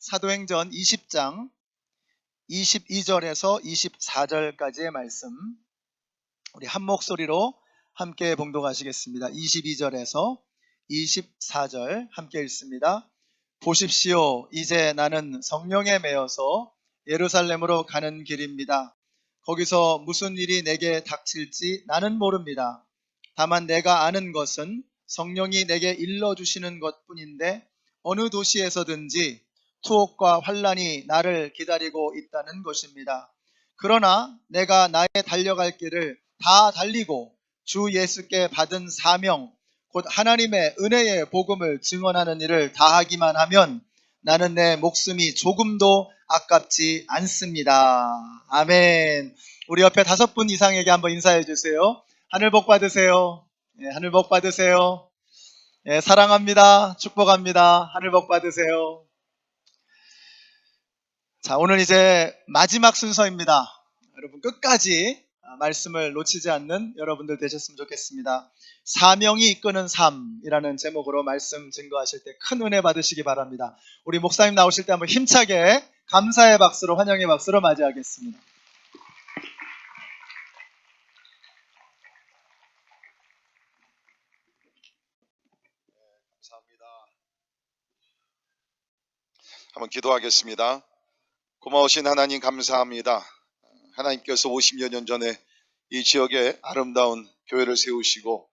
사도행전 20장 22절에서 24절까지의 말씀, 우리 한 목소리로 함께 봉독하시겠습니다. 22절에서 24절 함께 읽습니다. 보십시오, 이제 나는 성령에 매여서 예루살렘으로 가는 길입니다. 거기서 무슨 일이 내게 닥칠지 나는 모릅니다. 다만 내가 아는 것은 성령이 내게 일러주시는 것뿐인데 어느 도시에서든지 투옥과 환난이 나를 기다리고 있다는 것입니다. 그러나 내가 나의 달려갈 길을 다 달리고 주 예수께 받은 사명, 곧 하나님의 은혜의 복음을 증언하는 일을 다하기만 하면 나는 내 목숨이 조금도 아깝지 않습니다. 아멘. 우리 옆에 5분 이상에게 한번 인사해 주세요. 하늘 복 받으세요. 네, 하늘 복 받으세요. 네, 사랑합니다. 축복합니다. 하늘 복 받으세요. 자, 오늘 이제 마지막 순서입니다. 여러분 끝까지 말씀을 놓치지 않는 여러분들 되셨으면 좋겠습니다. 사명이 이끄는 삶이라는 제목으로 말씀 증거하실 때 큰 은혜 받으시기 바랍니다. 우리 목사님 나오실 때 한번 힘차게 감사의 박수로, 환영의 박수로 맞이하겠습니다. 감사합니다. 한번 기도하겠습니다. 고마우신 하나님 감사합니다. 하나님께서 50여 년 전에 이 지역에 아름다운 교회를 세우시고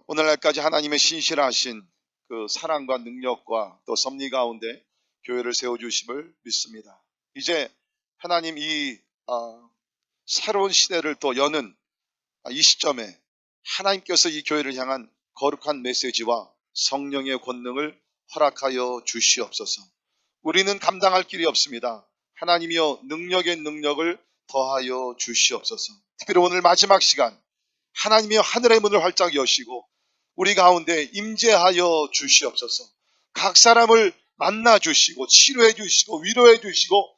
오늘날까지 하나님의 신실하신 그 사랑과 능력과 또 섭리 가운데 교회를 세워주심을 믿습니다. 이제 하나님 이 새로운 시대를 또 여는 이 시점에 하나님께서 이 교회를 향한 거룩한 메시지와 성령의 권능을 허락하여 주시옵소서. 우리는 감당할 길이 없습니다. 하나님이여 능력의 능력을 더하여 주시옵소서. 특별히 오늘 마지막 시간 하나님이여 하늘의 문을 활짝 여시고 우리 가운데 임재하여 주시옵소서. 각 사람을 만나 주시고 치료해 주시고 위로해 주시고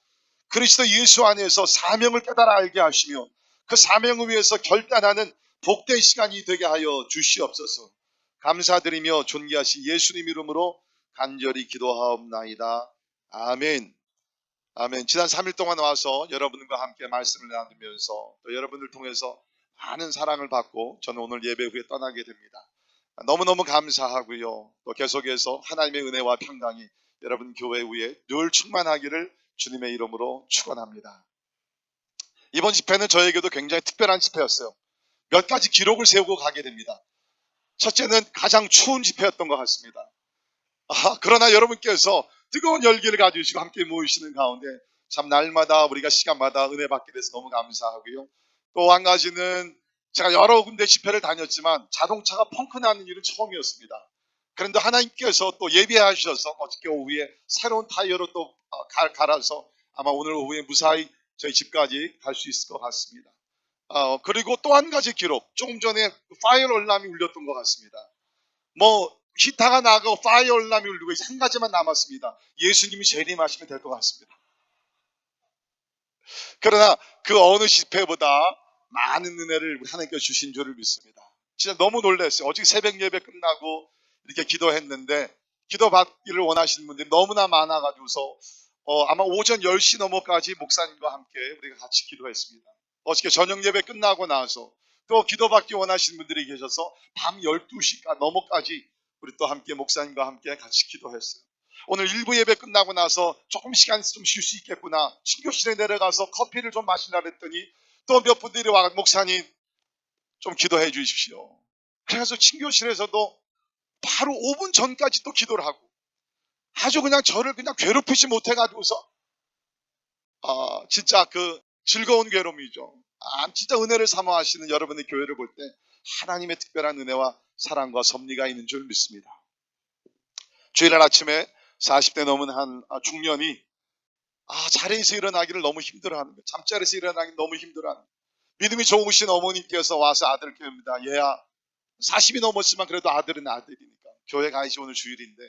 그리스도 예수 안에서 사명을 깨달아 알게 하시며 그 사명을 위해서 결단하는 복된 시간이 되게 하여 주시옵소서. 감사드리며 존귀하신 예수님 이름으로 간절히 기도하옵나이다. 아멘. 아멘. 지난 3일 동안 와서 여러분과 함께 말씀을 나누면서 또 여러분들 통해서 많은 사랑을 받고 저는 오늘 예배 후에 떠나게 됩니다. 너무너무 감사하고요. 또 계속해서 하나님의 은혜와 평강이 여러분 교회 위에 늘 충만하기를 주님의 이름으로 축원합니다. 이번 집회는 저에게도 굉장히 특별한 집회였어요. 몇 가지 기록을 세우고 가게 됩니다. 첫째는 가장 추운 집회였던 것 같습니다. 그러나 여러분께서 뜨거운 열기를 가지시고 함께 모이시는 가운데 참 날마다 우리가 시간마다 은혜 받게 돼서 너무 감사하고요. 또 한 가지는 제가 여러 군데 집회를 다녔지만 자동차가 펑크 나는 일은 처음이었습니다. 그런데 하나님께서 또 예비하셔서 어저께 오후에 새로운 타이어로 또 갈아서 아마 오늘 오후에 무사히 저희 집까지 갈 수 있을 것 같습니다. 그리고 또 한 가지 기록, 조금 전에 파이어 얼람이 울렸던 것 같습니다. 히타가 나가고 파이어 얼람이 울리고 한 가지만 남았습니다. 예수님이 재림하시면 될 것 같습니다. 그러나 그 어느 집회보다 많은 은혜를 하나님께서 주신 줄을 믿습니다. 진짜 너무 놀랐어요. 어저께 새벽 예배 끝나고 이렇게 기도했는데 기도받기를 원하시는 분들이 너무나 많아가지고서 아마 오전 10시 넘어까지 목사님과 함께 우리가 같이 기도했습니다. 어저께 저녁 예배 끝나고 나서 또 기도받기 원하시는 분들이 계셔서 밤 12시가 넘어까지 우리 또 함께 목사님과 함께 같이 기도했어요. 오늘 일부 예배 끝나고 나서 조금 시간 좀 쉴 수 있겠구나. 친교실에 내려가서 커피를 좀 마시려고 했더니 또 몇 분들이 와 목사님 좀 기도해 주십시오. 그래서 친교실에서도 바로 5분 전까지 또 기도를 하고 아주 그냥 저를 그냥 괴롭히지 못해가지고서 진짜 그 즐거운 괴로움이죠. 진짜 은혜를 사모하시는 여러분의 교회를 볼 때 하나님의 특별한 은혜와 사랑과 섭리가 있는 줄 믿습니다. 주일날 아침에 40대 넘은 한 중년이 자리에서 일어나기를 너무 힘들어하는 거예요. 잠자리에서 일어나기 너무 힘들어하는 거예요. 믿음이 좋으신 어머님께서 와서 아들을 키웁니다. 얘야 40이 넘었지만 그래도 아들은 아들이니까 교회 가야지 오늘 주일인데.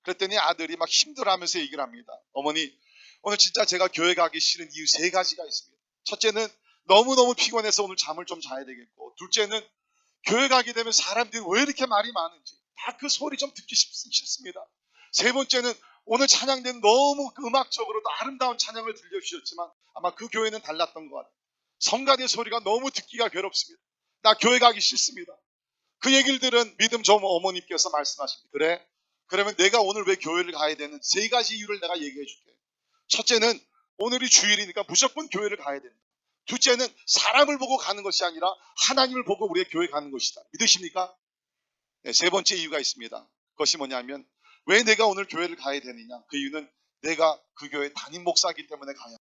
그랬더니 아들이 막 힘들어하면서 얘기를 합니다. 어머니 오늘 진짜 제가 교회 가기 싫은 이유 3가지가 있습니다. 첫째는 너무너무 피곤해서 오늘 잠을 좀 자야 되겠고, 둘째는 교회 가게 되면 사람들이 왜 이렇게 말이 많은지 다 그 소리 좀 듣기 싫습니다. 세 번째는 오늘 찬양된 너무 음악적으로도 아름다운 찬양을 들려주셨지만 아마 그 교회는 달랐던 것 같아요. 성가대 소리가 너무 듣기가 괴롭습니다. 나 교회 가기 싫습니다. 그 얘기를 들은 믿음 좀 어머님께서 말씀하십니다. 그래? 그러면 내가 오늘 왜 교회를 가야 되는 3가지 이유를 내가 얘기해 줄게. 첫째는 오늘이 주일이니까 무조건 교회를 가야 된다. 둘째는 사람을 보고 가는 것이 아니라 하나님을 보고 우리의 교회 가는 것이다. 믿으십니까? 네, 3번째 이유가 있습니다. 그것이 뭐냐면 왜 내가 오늘 교회를 가야 되느냐. 그 이유는 내가 그 교회 담임 목사이기 때문에 가야 한다.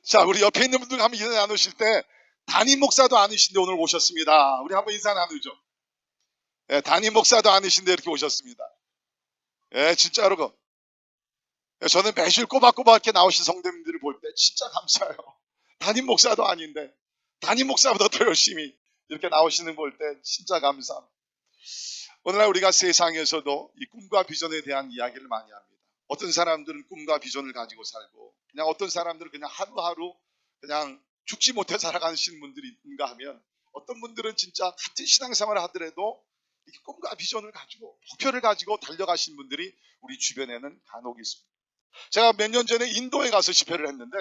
자, 우리 옆에 있는 분들 한번 인사 나누실 때 담임 목사도 아니신데 오늘 오셨습니다. 우리 한번 인사 나누죠. 네, 담임 목사도 아니신데 이렇게 오셨습니다. 네, 진짜로 저는 매주 꼬박꼬박 이렇게 나오신 성도님들을 볼 때 진짜 감사해요. 담임 목사도 아닌데 담임 목사보다 더 열심히 이렇게 나오시는 볼 때 진짜 감사합니다. 오늘날 우리가 세상에서도 이 꿈과 비전에 대한 이야기를 많이 합니다. 어떤 사람들은 꿈과 비전을 가지고 살고 그냥 어떤 사람들은 그냥 하루하루 그냥 죽지 못해 살아가시는 분들이 있는가 하면 어떤 분들은 진짜 같은 신앙생활을 하더라도 이 꿈과 비전을 가지고 목표를 가지고 달려가신 분들이 우리 주변에는 간혹 있습니다. 제가 몇 년 전에 인도에 가서 집회를 했는데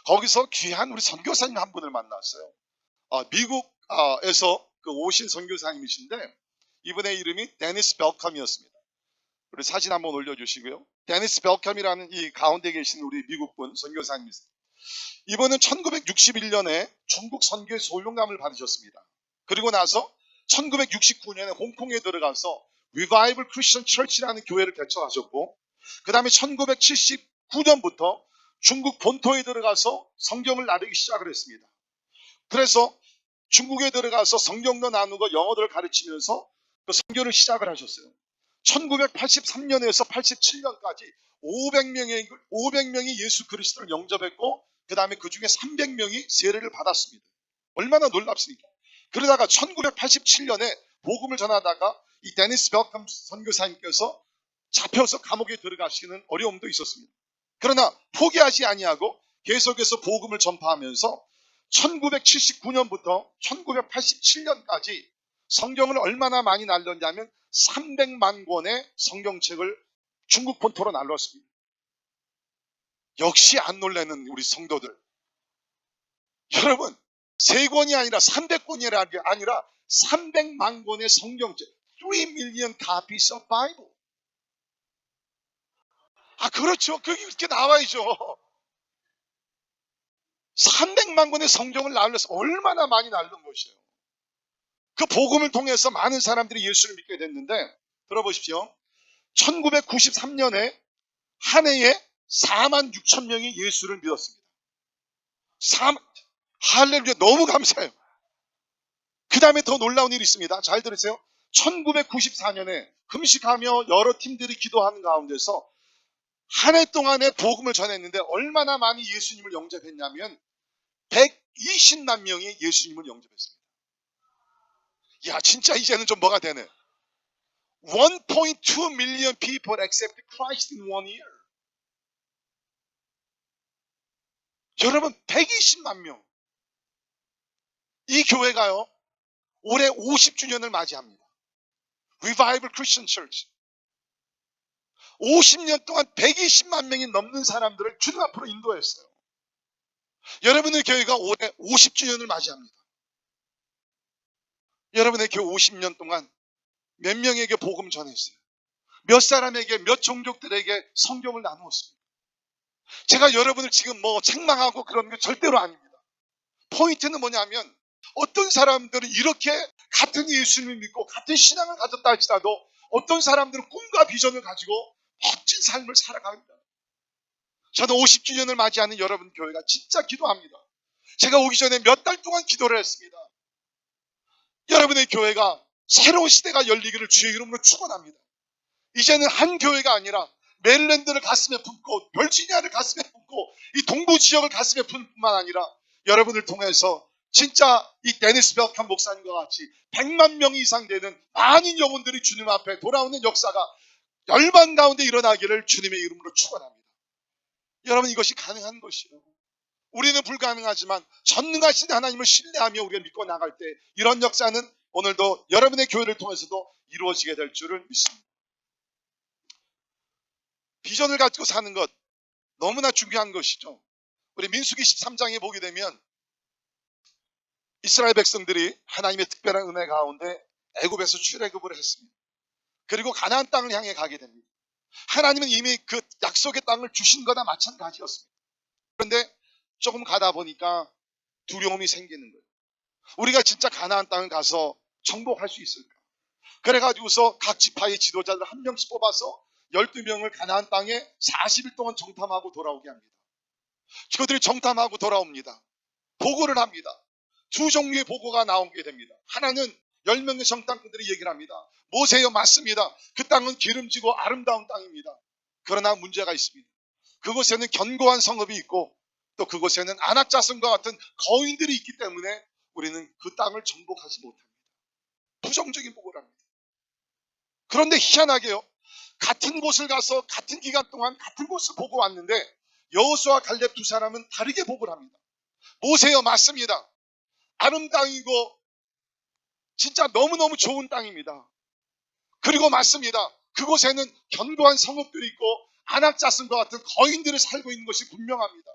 거기서 귀한 우리 선교사님 한 분을 만났어요. 미국에서 오신 선교사님이신데 이분의 이름이 데니스 벨컴이었습니다. 우리 사진 한번 올려주시고요. 데니스 벨컴이라는 이 가운데 계신 우리 미국분 선교사님이세요. 이분은 1961년에 중국 선교의 소용감을 받으셨습니다. 그리고 나서 1969년에 홍콩에 들어가서 Revival Christian Church라는 교회를 개척하셨고 그 다음에 1979년부터 중국 본토에 들어가서 성경을 나누기 시작을 했습니다. 그래서 중국에 들어가서 성경도 나누고 영어를 가르치면서 그 선교를 시작을 하셨어요. 1983년에서 87년까지 500명이 예수 그리스도를 영접했고 그 다음에 그 중에 300명이 세례를 받았습니다. 얼마나 놀랍습니까? 그러다가 1987년에 복음을 전하다가 이 데니스 벨컴 선교사님께서 잡혀서 감옥에 들어가시는 어려움도 있었습니다. 그러나 포기하지 아니하고 계속해서 복음을 전파하면서 1979년부터 1987년까지 성경을 얼마나 많이 날렸냐면 300만 권의 성경책을 중국 본토로 날렸습니다. 역시 안 놀라는 우리 성도들. 여러분 3권이 아니라 300권이라는 게 아니라 300만 권의 성경책 3 million copies of Bible. 그렇죠. 그게 이렇게 나와야죠. 300만 권의 성경을 날려서 얼마나 많이 날린 것이에요. 그 복음을 통해서 많은 사람들이 예수를 믿게 됐는데 들어보십시오. 1993년에 한 해에 4만 6천 명이 예수를 믿었습니다. 할렐루야, 너무 감사해요. 그 다음에 더 놀라운 일이 있습니다. 잘 들으세요. 1994년에 금식하며 여러 팀들이 기도하는 가운데서 한 해 동안에 복음을 전했는데 얼마나 많이 예수님을 영접했냐면 120만 명이 예수님을 영접했습니다. 야, 진짜 이제는 좀 뭐가 되네. 1.2 million people accepted Christ in 1 year. 여러분 120만 명. 이 교회가요 올해 50주년을 맞이합니다. Revival Christian Church. 50년 동안 120만 명이 넘는 사람들을 주님 앞으로 인도했어요. 여러분의 교회가 올해 50주년을 맞이합니다. 여러분의 교회 50년 동안 몇 명에게 복음 전했어요? 몇 사람에게, 몇 종족들에게 성경을 나누었습니다. 제가 여러분을 지금 책망하고 그런 게 절대로 아닙니다. 포인트는 뭐냐면 어떤 사람들은 이렇게 같은 예수님을 믿고 같은 신앙을 가졌다 할지라도 어떤 사람들은 꿈과 비전을 가지고 멋진 삶을 살아갑니다. 저는 50주년을 맞이하는 여러분 교회가 진짜 기도합니다. 제가 오기 전에 몇 달 동안 기도를 했습니다. 여러분의 교회가 새로운 시대가 열리기를 주의 이름으로 축원합니다. 이제는 한 교회가 아니라 메릴랜드를 가슴에 품고 벌지니아를 가슴에 품고 이 동부 지역을 가슴에 품을 뿐만 아니라 여러분을 통해서 진짜 이 데니스 벨컴 목사님과 같이 100만 명 이상 되는 많은 영혼들이 주님 앞에 돌아오는 역사가 열방 가운데 일어나기를 주님의 이름으로 축원합니다. 여러분 이것이 가능한 것이에요. 우리는 불가능하지만 전능하신 하나님을 신뢰하며 우리가 믿고 나갈 때 이런 역사는 오늘도 여러분의 교회를 통해서도 이루어지게 될 줄을 믿습니다. 비전을 가지고 사는 것 너무나 중요한 것이죠. 우리 민수기 13장에 보게 되면 이스라엘 백성들이 하나님의 특별한 은혜 가운데 애굽에서 출애굽을 했습니다. 그리고 가나안 땅을 향해 가게 됩니다. 하나님은 이미 그 약속의 땅을 주신 거나 마찬가지였습니다. 그런데 조금 가다 보니까 두려움이 생기는 거예요. 우리가 진짜 가나안 땅을 가서 정복할 수 있을까? 그래가지고서 각 지파의 지도자들 한 명씩 뽑아서 12명을 가나안 땅에 40일 동안 정탐하고 돌아오게 합니다. 그들이 정탐하고 돌아옵니다. 보고를 합니다. 두 종류의 보고가 나오게 됩니다. 하나는 10명의 정탐꾼들이 얘기를 합니다. 모세여, 맞습니다. 그 땅은 기름지고 아름다운 땅입니다. 그러나 문제가 있습니다. 그곳에는 견고한 성읍이 있고 또 그곳에는 안악자손과 같은 거인들이 있기 때문에 우리는 그 땅을 정복하지 못합니다. 부정적인 보고를 합니다. 그런데 희한하게요, 같은 곳을 가서 같은 기간 동안 같은 곳을 보고 왔는데 여호수아와 갈렙 두 사람은 다르게 보고를 합니다. 모세여, 맞습니다. 아름다이고 진짜 너무너무 좋은 땅입니다. 그리고 맞습니다. 그곳에는 견고한 성읍들이 있고 안악자손과 같은 거인들이 살고 있는 것이 분명합니다.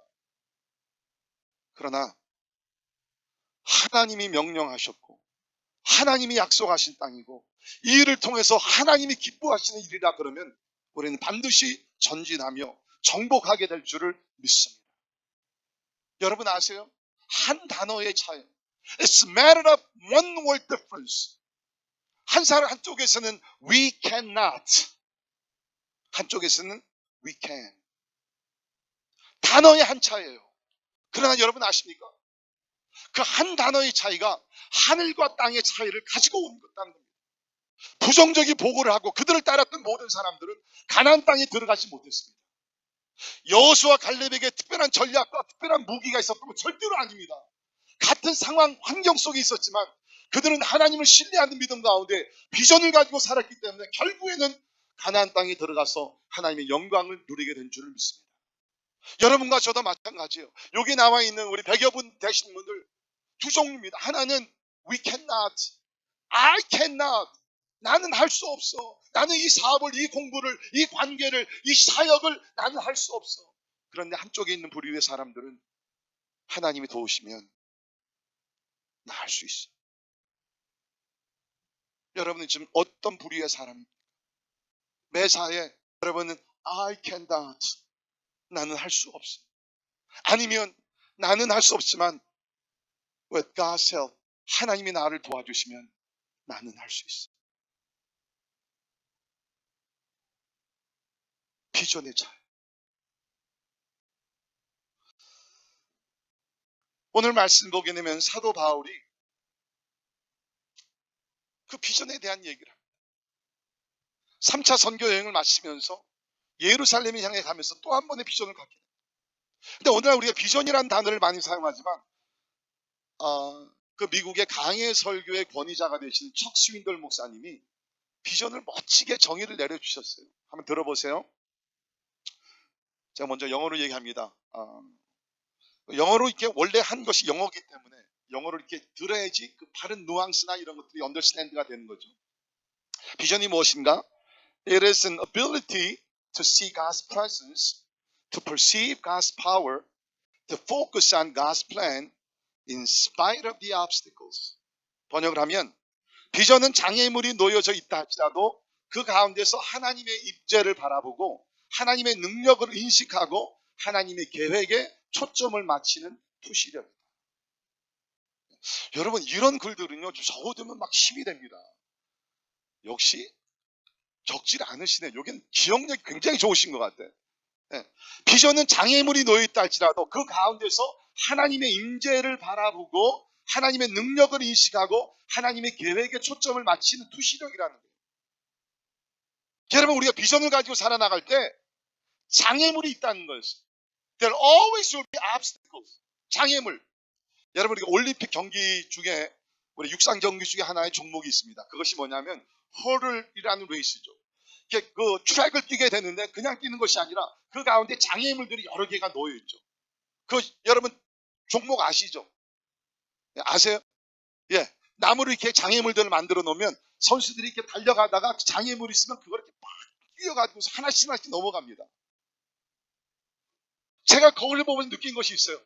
그러나 하나님이 명령하셨고 하나님이 약속하신 땅이고 이 일을 통해서 하나님이 기뻐하시는 일이라 그러면 우리는 반드시 전진하며 정복하게 될 줄을 믿습니다. 여러분 아세요? 한 단어의 차이. It's a matter of one word difference. 한 사람 한쪽에서는 we cannot, 한쪽에서는 we can. 단어의 한 차이예요. 그러나 여러분 아십니까? 그 한 단어의 차이가 하늘과 땅의 차이를 가지고 온 것다는 겁니다. 부정적인 보고를 하고 그들을 따랐던 모든 사람들은 가나안 땅에 들어가지 못했습니다. 여호수아 갈렙에게 특별한 전략과 특별한 무기가 있었던 건 절대로 아닙니다. 같은 상황, 환경 속에 있었지만 그들은 하나님을 신뢰하는 믿음 가운데 비전을 가지고 살았기 때문에 결국에는 가나안 땅에 들어가서 하나님의 영광을 누리게 된 줄을 믿습니다. 여러분과 저도 마찬가지예요. 여기 나와 있는 우리 100여 분 되시는 분들 두 종류입니다. 하나는 we cannot, I cannot. 나는 할 수 없어. 나는 이 사업을, 이 공부를, 이 관계를, 이 사역을 나는 할 수 없어. 그런데 한쪽에 있는 부류의 사람들은 하나님이 도우시면 나 할 수 있어. 여러분은 지금 어떤 부류의 사람입니까? 매사에 여러분은 I cannot, 나는 할 수 없어. 아니면 나는 할 수 없지만 with God's help, 하나님이 나를 도와주시면 나는 할 수 있어. 비전의 차이. 오늘 말씀 보게 되면 사도 바울이 그 비전에 대한 얘기를 합니다. 3차 선교 여행을 마치면서 예루살렘을 향해 가면서 또 한 번의 비전을 갖게 됩니다. 근데 오늘날 우리가 비전이라는 단어를 많이 사용하지만 그 미국의 강해 설교의 권위자가 되시는 척 스윈돌 목사님이 비전을 멋지게 정의를 내려주셨어요. 한번 들어보세요. 제가 먼저 영어로 얘기합니다. 영어로 이렇게 원래 한 것이 영어이기 때문에 영어로 이렇게 들어야지 그 바른 누앙스나 이런 것들이 언더스탠드가 되는 거죠. 비전이 무엇인가? It is an ability to see God's presence, to perceive God's power, to focus on God's plan in spite of the obstacles. 번역을 하면 비전은 장애물이 놓여져 있다 할지라도 그 가운데서 하나님의 입재를 바라보고 하나님의 능력을 인식하고 하나님의 계획에 초점을 맞추는 투시력입니다. 여러분 이런 글들은요 적어두면 막 힘이 됩니다. 역시 적질 않으시네. 여기는 기억력이 굉장히 좋으신 것 같아요. 네. 비전은 장애물이 놓여있다 할지라도 그 가운데서 하나님의 임재를 바라보고 하나님의 능력을 인식하고 하나님의 계획에 초점을 맞추는 투시력이라는 거예요. 여러분 우리가 비전을 가지고 살아나갈 때 장애물이 있다는 거였어요. There always will be obstacles. 장애물. 여러분 우리가 올림픽 경기 중에 우리 육상 경기 중에 하나의 종목이 있습니다. 그것이 뭐냐면 허들이라는 레이스죠. 그 트랙을 뛰게 되는데 그냥 뛰는 것이 아니라 그 가운데 장애물들이 여러 개가 놓여 있죠. 그 여러분 종목 아시죠? 아세요? 예, 나무를 이렇게 장애물들을 만들어 놓으면 선수들이 이렇게 달려가다가 장애물이 있으면 그걸 이렇게 막 뛰어가지고 하나씩 넘어갑니다. 제가 거울을 보면서 느낀 것이 있어요.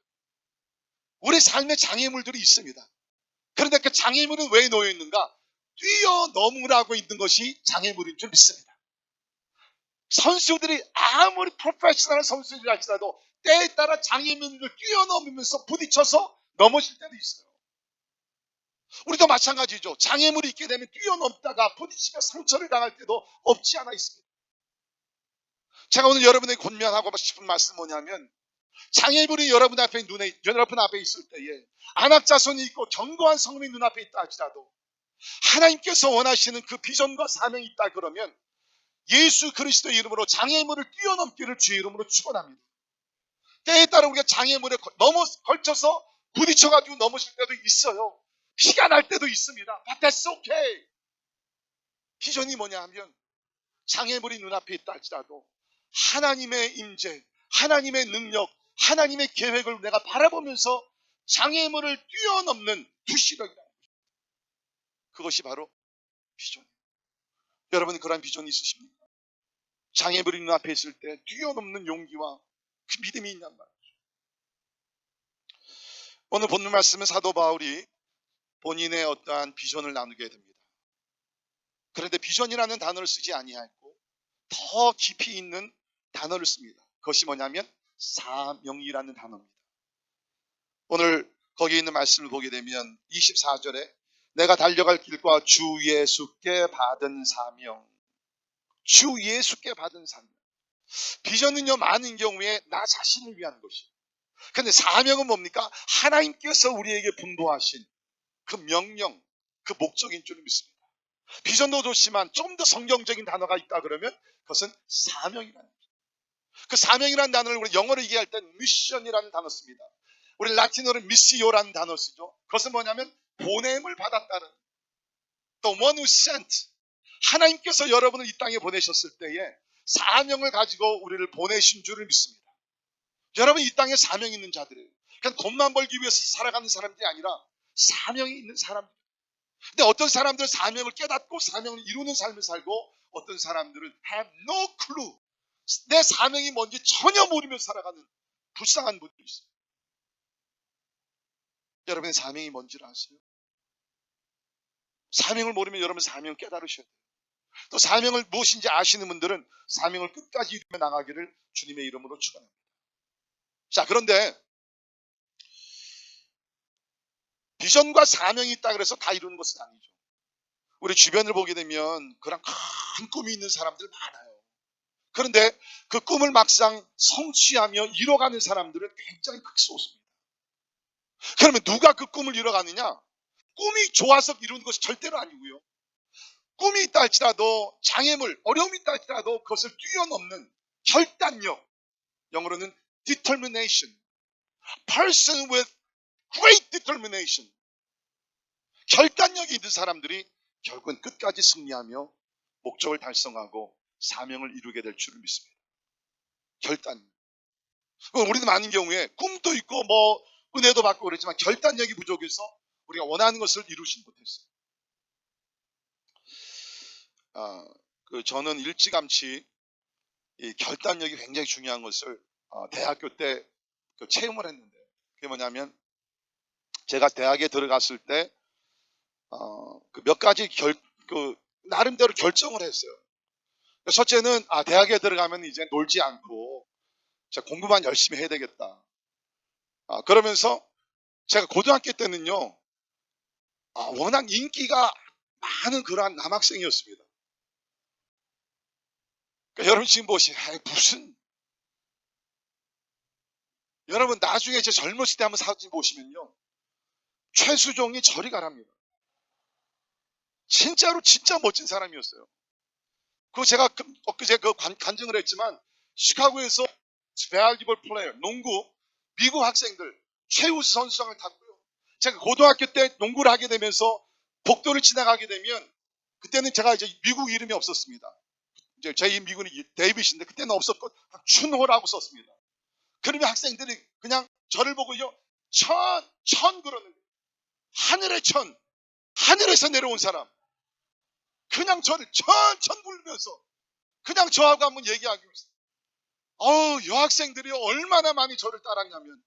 우리 삶에 장애물들이 있습니다. 그런데 그 장애물은 왜 놓여 있는가? 뛰어넘으라고 있는 것이 장애물인 줄 믿습니다. 선수들이 아무리 프로페셔널한 선수들이 할지라도 때에 따라 장애물을 뛰어넘으면서 부딪혀서 넘어질 때도 있어요. 우리도 마찬가지죠. 장애물이 있게 되면 뛰어넘다가 부딪히며 상처를 당할 때도 없지 않아 있습니다. 제가 오늘 여러분에게 권면하고 싶은 말씀은 뭐냐면, 장애물이 여러분 앞에 있을 때에 안악자손이 있고 견고한 성령이 눈앞에 있다 할지라도 하나님께서 원하시는 그 비전과 사명이 있다 그러면 예수 그리스도의 이름으로 장애물을 뛰어넘기를 주의 이름으로 축원합니다. 때에 따라 우리가 장애물에 걸쳐서 부딪혀가지고 넘어질 때도 있어요. 피가 날 때도 있습니다. But that's okay. 비전이 뭐냐 하면, 장애물이 눈앞에 있다 할지라도 하나님의 임재, 하나님의 능력, 하나님의 계획을 내가 바라보면서 장애물을 뛰어넘는 두시력이다. 그것이 바로 비전이에요. 여러분 그런 비전이 있으십니까? 장애물이 눈앞에 있을 때 뛰어넘는 용기와 그 믿음이 있냔 말이죠. 오늘 본문 말씀은 사도 바울이 본인의 어떠한 비전을 나누게 됩니다. 그런데 비전이라는 단어를 쓰지 아니하였고 더 깊이 있는 단어를 씁니다. 그것이 뭐냐면 사명이라는 단어입니다. 오늘 거기에 있는 말씀을 보게 되면 24절에 내가 달려갈 길과 주 예수께 받은 사명, 주 예수께 받은 사명. 비전은요 많은 경우에 나 자신을 위한 것이에요. 그런데 사명은 뭡니까? 하나님께서 우리에게 분부하신 그 명령, 그 목적인 줄 믿습니다. 비전도 좋지만 좀 더 성경적인 단어가 있다 그러면 그것은 사명이라는 거예요. 그 사명이라는 단어를 우리 영어로 얘기할 때 미션이라는 단어 씁니다. 우리 라틴어로 미시오라는 단어 쓰죠. 그것은 뭐냐면 보냄을 받았다는, The one who sent. 하나님께서 여러분을 이 땅에 보내셨을 때에 사명을 가지고 우리를 보내신 줄을 믿습니다. 여러분 이 땅에 사명이 있는 자들이에요. 그냥 돈만 벌기 위해서 살아가는 사람들이 아니라 사명이 있는 사람들. 근데 어떤 사람들은 사명을 깨닫고 사명을 이루는 삶을 살고, 어떤 사람들은 have no clue. 내 사명이 뭔지 전혀 모르면서 살아가는 불쌍한 분들이 있어요. 여러분의 사명이 뭔지를 아세요? 사명을 모르면 여러분 사명을 깨달으셔야 돼요. 또 사명을 무엇인지 아시는 분들은 사명을 끝까지 이루며 나가기를 주님의 이름으로 축원합니다. 자, 그런데 비전과 사명이 있다 그래서 다 이루는 것은 아니죠. 우리 주변을 보게 되면 그런 큰 꿈이 있는 사람들 많아요. 그런데 그 꿈을 막상 성취하며 이뤄가는 사람들은 굉장히 극소수입니다. 그러면 누가 그 꿈을 이뤄가느냐? 꿈이 좋아서 이루는 것이 절대로 아니고요. 꿈이 있다 할지라도, 장애물, 어려움이 있다 할지라도 그것을 뛰어넘는 결단력, 영어로는 determination, person with great determination, 결단력이 있는 사람들이 결국은 끝까지 승리하며 목적을 달성하고 사명을 이루게 될 줄을 믿습니다. 결단. 우리는 많은 경우에 꿈도 있고 뭐 은혜도 받고 그랬지만 결단력이 부족해서 우리가 원하는 것을 이루지 못했어요. 저는 일찌감치 이 결단력이 굉장히 중요한 것을 대학교 때 체험을 했는데, 그게 뭐냐면 제가 대학에 들어갔을 때 몇 가지 나름대로 결정을 했어요. 첫째는 대학에 들어가면 이제 놀지 않고 제가 공부만 열심히 해야 되겠다. 그러면서 제가 고등학교 때는요 워낙 인기가 많은 그러한 남학생이었습니다. 그러니까 여러분 지금 보시면 무슨, 여러분 나중에 제 젊었을 때 한번 사진 보시면요 최수종이 저리 가랍니다. 진짜로 진짜 멋진 사람이었어요. 그리고 제가 엊그제 간증을 했지만 시카고에서 valuable player, 농구 미국 학생들 최우수 선수상을 탔고요. 제가 고등학교 때 농구를 하게 되면서 복도를 지나가게 되면, 그때는 제가 이제 미국 이름이 없었습니다. 이제 제 미국은 데이빗인데 그때는 없었고 춘호라고 썼습니다. 그러면 학생들이 그냥 저를 보고요 천 그러는 거예요. 하늘의 천, 하늘에서 내려온 사람. 그냥 저를 천천 부르면서 그냥 저하고 한번 얘기하기 위해서 여학생들이 얼마나 많이 저를 따랐냐면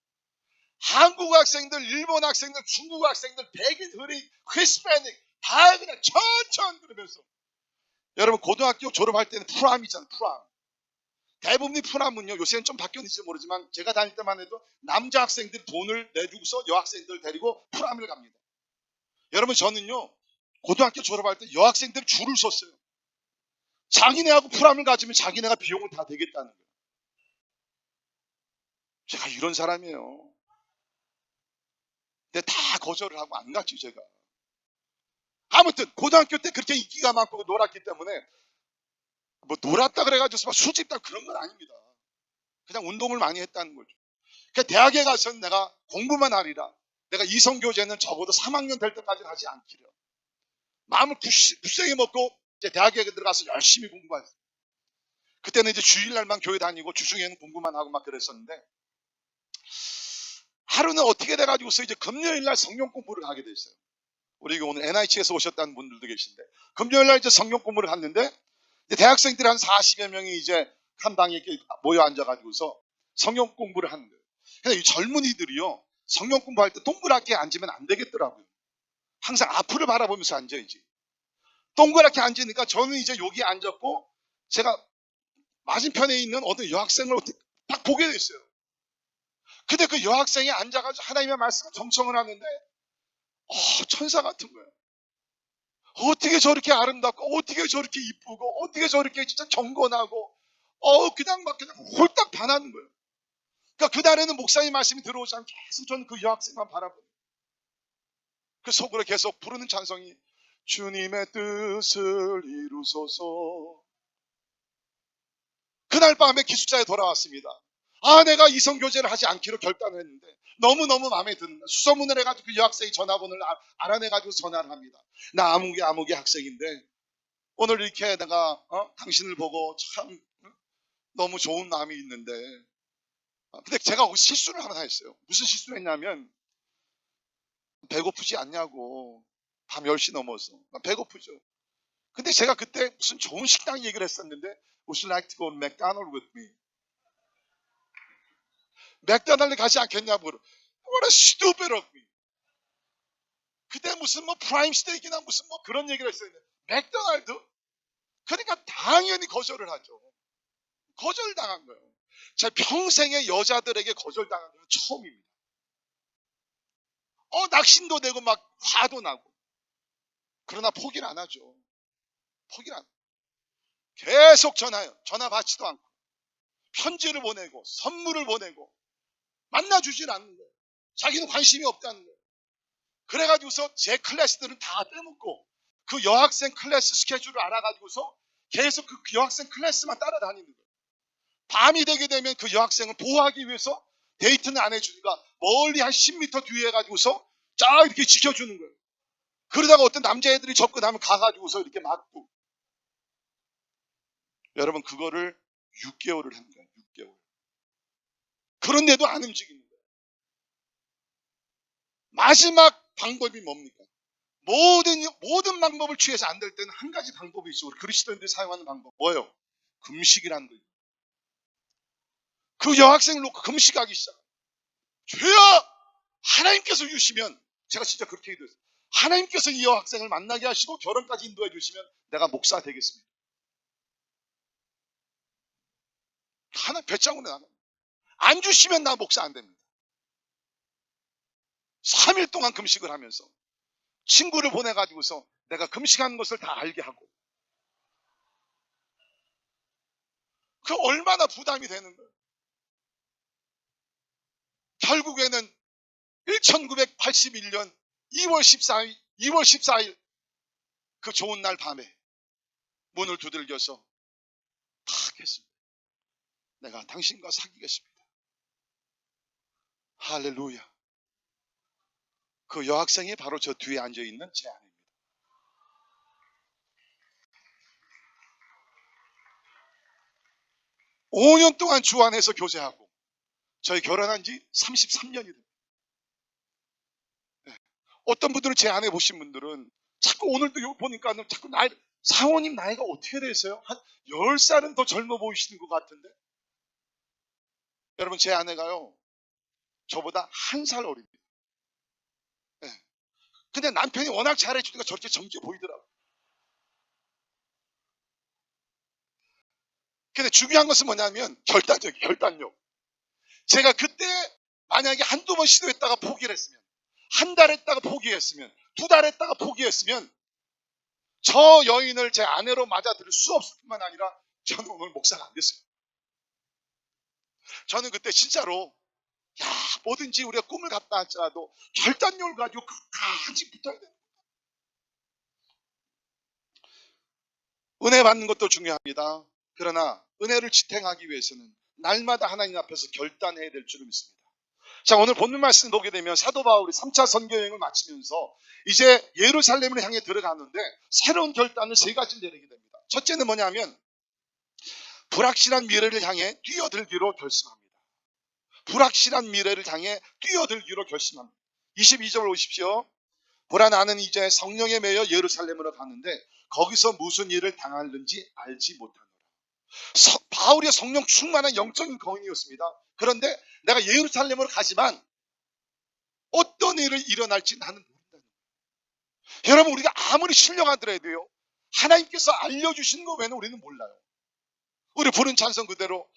한국 학생들, 일본 학생들, 중국 학생들, 백인, 흐리, 히스패닉 다 그냥 천천 그러면서 여러분 고등학교 졸업할 때는 프람이잖아요. 프람. 대부분이 프람은요. 요새는 좀 바뀌었는지 모르지만 제가 다닐 때만 해도 남자 학생들 돈을 내주고서 여학생들 데리고 프람을 갑니다. 여러분 저는요. 고등학교 졸업할 때 여학생들 줄을 섰어요. 자기네하고 프람을 가지면 자기네가 비용을 다 대겠다는 거예요. 제가 이런 사람이에요. 근데 다 거절을 하고 안 갔죠 제가. 아무튼 고등학교 때 그렇게 인기가 많고 놀았기 때문에 뭐 놀았다 그래가지고 수집다 그런 건 아닙니다. 그냥 운동을 많이 했다는 거죠. 그러니까 대학에 가서는 내가 공부만 하리라. 내가 이성교제는 적어도 3학년 될 때까지 하지 않기려. 마음을 굳세게 먹고 이제 대학에 들어가서 열심히 공부했어요. 그때는 이제 주일날만 교회 다니고 주중에는 공부만 하고 막 그랬었는데 하루는 어떻게 돼가지고서 이제 금요일날 성경 공부를 하게 됐어요. 우리 오늘 NIH에서 오셨다는 분들도 계신데 금요일날 이제 성경 공부를 갔는데 이제 대학생들이 한 40여 명이 이제 한 방에 이렇게 모여 앉아가지고서 성경 공부를 하는 거예요. 근데 이 젊은이들이요 성경 공부할 때 동그랗게 앉으면 안 되겠더라고요. 항상 앞을 바라보면서 앉아야지. 동그랗게 앉으니까 저는 이제 여기 앉았고 제가 맞은편에 있는 어떤 여학생을 딱 보게 됐어요. 근데 그 여학생이 앉아가지고 하나님의 말씀을 정성을 하는데 천사 같은 거예요. 어떻게 저렇게 아름답고 어떻게 저렇게 이쁘고 어떻게 저렇게 진짜 경건하고 그냥 막 그냥 홀딱 반하는 거예요. 그러니까 그날에는 목사님 말씀이 들어오지 않고 계속 저는 그 여학생만 바라보고 그 속으로 계속 부르는 찬성이 주님의 뜻을 이루소서. 그날 밤에 기숙사에 돌아왔습니다. 내가 이성교제를 하지 않기로 결단을 했는데 너무너무 마음에 드는 거야. 수소문을 해가지고 그 여학생의 전화번호를 알아내가지고 전화를 합니다. 나 아무개 학생인데 오늘 이렇게 내가 당신을 보고 참 너무 좋은 마음이 있는데 근데 제가 실수를 하나 했어요. 무슨 실수를 했냐면 배고프지 않냐고 밤 10시 넘어서 배고프죠. 근데 제가 그때 무슨 좋은 식당 얘기를 했었는데 Would you like to go to McDonald's with me? 맥도날드 가지 않겠냐고. What a stupid of me. 그때 무슨 뭐 프라임 스테이크나 무슨 뭐 그런 얘기를 했었는데 맥도날드? 그러니까 당연히 거절을 하죠. 거절당한 거예요. 제 평생에 여자들에게 거절당한 건 처음입니다. 낙심도 되고 막 화도 나고. 그러나 포기를 안 하죠. 포기를 안 하죠. 계속 전화해요. 전화 받지도 않고. 편지를 보내고 선물을 보내고 만나주질 않는 거예요. 자기는 관심이 없다는 거예요. 그래가지고서 제 클래스들은 다 빼먹고 그 여학생 클래스 스케줄을 알아가지고서 계속 그 여학생 클래스만 따라다니는 거예요. 밤이 되게 되면 그 여학생을 보호하기 위해서 데이트는 안 해주니까 멀리 한 10m 뒤에 가지고서 쫙 이렇게 지켜주는 거예요. 그러다가 어떤 남자애들이 접근하면 가가지고서 이렇게 맞고. 여러분 그거를 6개월을 한 거예요. 6개월. 그런데도 안 움직이는 거예요. 마지막 방법이 뭡니까? 모든 방법을 취해서 안 될 때는 한 가지 방법이 있죠. 우리 그리스도인들이 사용하는 방법. 뭐예요? 금식이라는 거예요. 그 여학생을 놓고 금식하기 시작. 주여! 하나님께서 주시면 제가 진짜 그렇게 기도했어요. 하나님께서 이 여학생을 만나게 하시고 결혼까지 인도해 주시면 내가 목사 되겠습니다. 하나 배짱으로 나가. 안 주시면 나 목사 안 됩니다. 3일 동안 금식을 하면서 친구를 보내가지고서 내가 금식하는 것을 다 알게 하고 그 얼마나 부담이 되는 거예요. 결국에는 1981년 2월 14일 그 좋은 날 밤에 문을 두들겨서 탁 했습니다. 내가 당신과 사귀겠습니다. 할렐루야. 그 여학생이 바로 저 뒤에 앉아있는 제 아내입니다. (5년) 동안 주 안에서 교제하고 저희 결혼한 지 33년이 됩니다. 어떤 분들은 제 아내 보신 분들은 자꾸 오늘도 보니까 자꾸 사모님 나이가 어떻게 되세요? 한 10살은 더 젊어 보이시는 것 같은데? 여러분, 제 아내가요, 저보다 1살 어립니다. 네. 근데 남편이 워낙 잘해주니까 저렇게 젊게 보이더라고요. 근데 중요한 것은 뭐냐면 결단력. 제가 그때 만약에 한두 번 시도했다가 포기를 했으면, 한 달 했다가 포기했으면, 2달 했다가 포기했으면 저 여인을 제 아내로 맞아들일 수 없을 뿐만 아니라 저는 오늘 목사가 안 됐어요. 저는 그때 진짜로 뭐든지 우리가 꿈을 갖다 할지라도 결단력을 가지고 끝까지 붙어야 돼요. 은혜 받는 것도 중요합니다. 그러나 은혜를 지탱하기 위해서는 날마다 하나님 앞에서 결단해야 될 줄을 믿습니다. 자, 오늘 본문 말씀 보게 되면 사도 바울이 3차 선교 여행을 마치면서 이제 예루살렘을 향해 들어가는데 새로운 결단을 3가지를 내리게 됩니다. 첫째는 뭐냐면 불확실한 미래를 향해 뛰어들기로 결심합니다. 불확실한 미래를 향해 뛰어들기로 결심합니다. 22절 보십시오. 보라, 나는 이제 성령에 매여 예루살렘으로 가는데 거기서 무슨 일을 당하는지 알지 못하노라. 바울이 성령 충만한 영적인 거인이었습니다. 그런데 내가 예루살렘으로 가지만 어떤 일이 일어날지 나는 모른다는 거예요. 여러분, 우리가 아무리 신령하더라도요, 하나님께서 알려주시는 거 외에는 우리는 몰라요. 우리 부른 찬송 그대로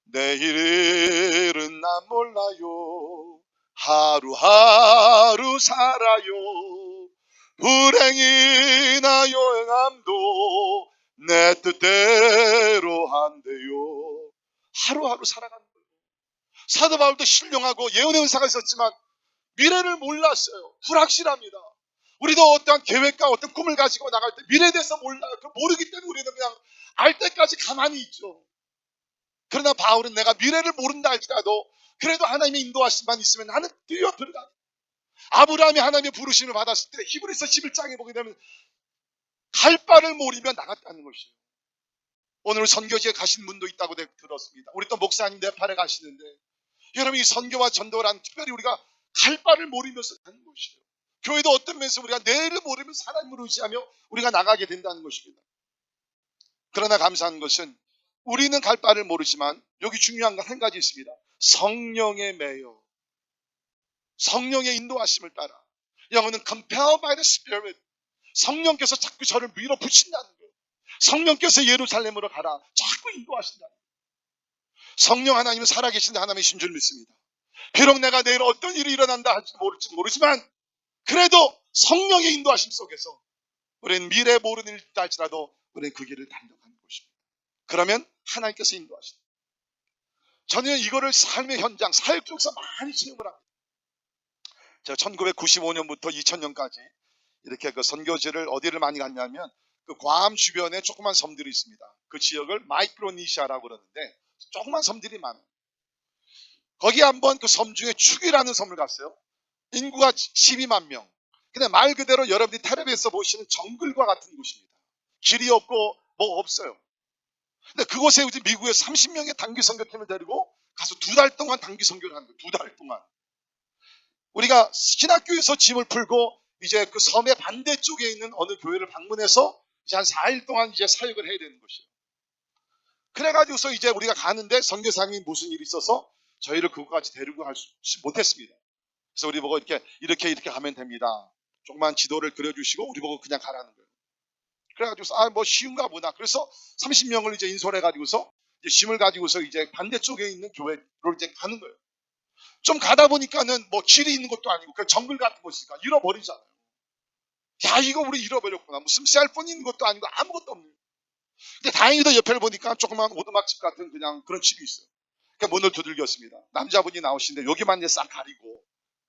내일은 난 몰라요, 하루하루 살아요, 불행이나 요행함도 내 뜻대로 한대요. 하루하루 살아가는 거예요. 사도 바울도 신령하고 예언의 은사가 있었지만 미래를 몰랐어요. 불확실합니다. 우리도 어떠한 계획과 어떤 꿈을 가지고 나갈 때 미래에 대해서 몰라요. 모르기 때문에 우리는 그냥 알 때까지 가만히 있죠. 그러나 바울은 내가 미래를 모른다 할지라도 그래도 하나님의 인도하심만 있으면 나는 뛰어 들어가. 아브라함이 하나님의 부르심을 받았을 때 히브리서 11장에 보게 되면 갈 바를 모르며 나갔다는 것이에요. 오늘 선교지에 가신 분도 있다고 들었습니다. 우리 또 목사님 네팔에 가시는데 여러분, 이 선교와 전도란 특별히 우리가 갈 바를 모르면서 가는 것이에요. 교회도 어떤 면에서 우리가 내일을 모르면서 하나님을 의지하며 우리가 나가게 된다는 것입니다. 그러나 감사한 것은 우리는 갈 바를 모르지만 여기 중요한 건 한 가지 있습니다. 성령에 매여 성령의 인도하심을 따라, 영어는 compelled by the Spirit, 성령께서 자꾸 저를 밀어붙인다는 거예요. 성령께서 예루살렘으로 가라 자꾸 인도하신다. 성령 하나님은 살아계신 하나님이신 줄 믿습니다. 비록 내가 내일 어떤 일이 일어난다 할지 모르지만 그래도 성령의 인도하심 속에서 우리는 미래 모르는 일이 있다 할지라도 우리는 그 길을 달려가는 것입니다. 그러면 하나님께서 인도하신다. 저는 이거를 삶의 현장, 사역 쪽에서 많이 체험을 합니다. 제가 1995년부터 2000년까지 이렇게 그 선교지를 어디를 많이 갔냐면 그 괌 주변에 조그만 섬들이 있습니다. 그 지역을 마이크로니시아라고 그러는데 조그만 섬들이 많아요. 거기 한번 그 섬 중에 축이라는 섬을 갔어요. 인구가 12만 명. 근데 말 그대로 여러분들이 텔레비에서 보시는 정글과 같은 곳입니다. 길이 없고 뭐 없어요. 근데 그곳에 이제 미국의 30명의 단기 선교팀을 데리고 가서 2달 동안 단기 선교를 하는 거예요. 2달 동안. 우리가 신학교에서 짐을 풀고 이제 그 섬의 반대쪽에 있는 어느 교회를 방문해서 이제 한 4일 동안 이제 사역을 해야 되는 것이에요. 그래가지고서 이제 우리가 가는데 선교사님이 무슨 일이 있어서 저희를 그곳까지 데리고 갈 수 못했습니다. 그래서 우리 보고 이렇게 가면 됩니다. 조그만 지도를 그려주시고 우리 보고 그냥 가라는 거예요. 그래가지고서 뭐 쉬운가 보다. 그래서 30명을 이제 인솔해가지고서 이제 짐을 가지고서 이제 반대쪽에 있는 교회로 이제 가는 거예요. 좀 가다 보니까는 뭐 길이 있는 것도 아니고 그냥 정글 같은 곳이니까 잃어버리잖아요. 야, 이거 우리 잃어버렸구나. 무슨 셀폰이 있는 것도 아니고 아무것도 없네요. 근데 다행히도 옆에를 보니까 조그만 오두막집 같은 그냥 그런 집이 있어요. 그러니까 문을 두들겼습니다. 남자분이 나오시는데 여기만 이제 싹 가리고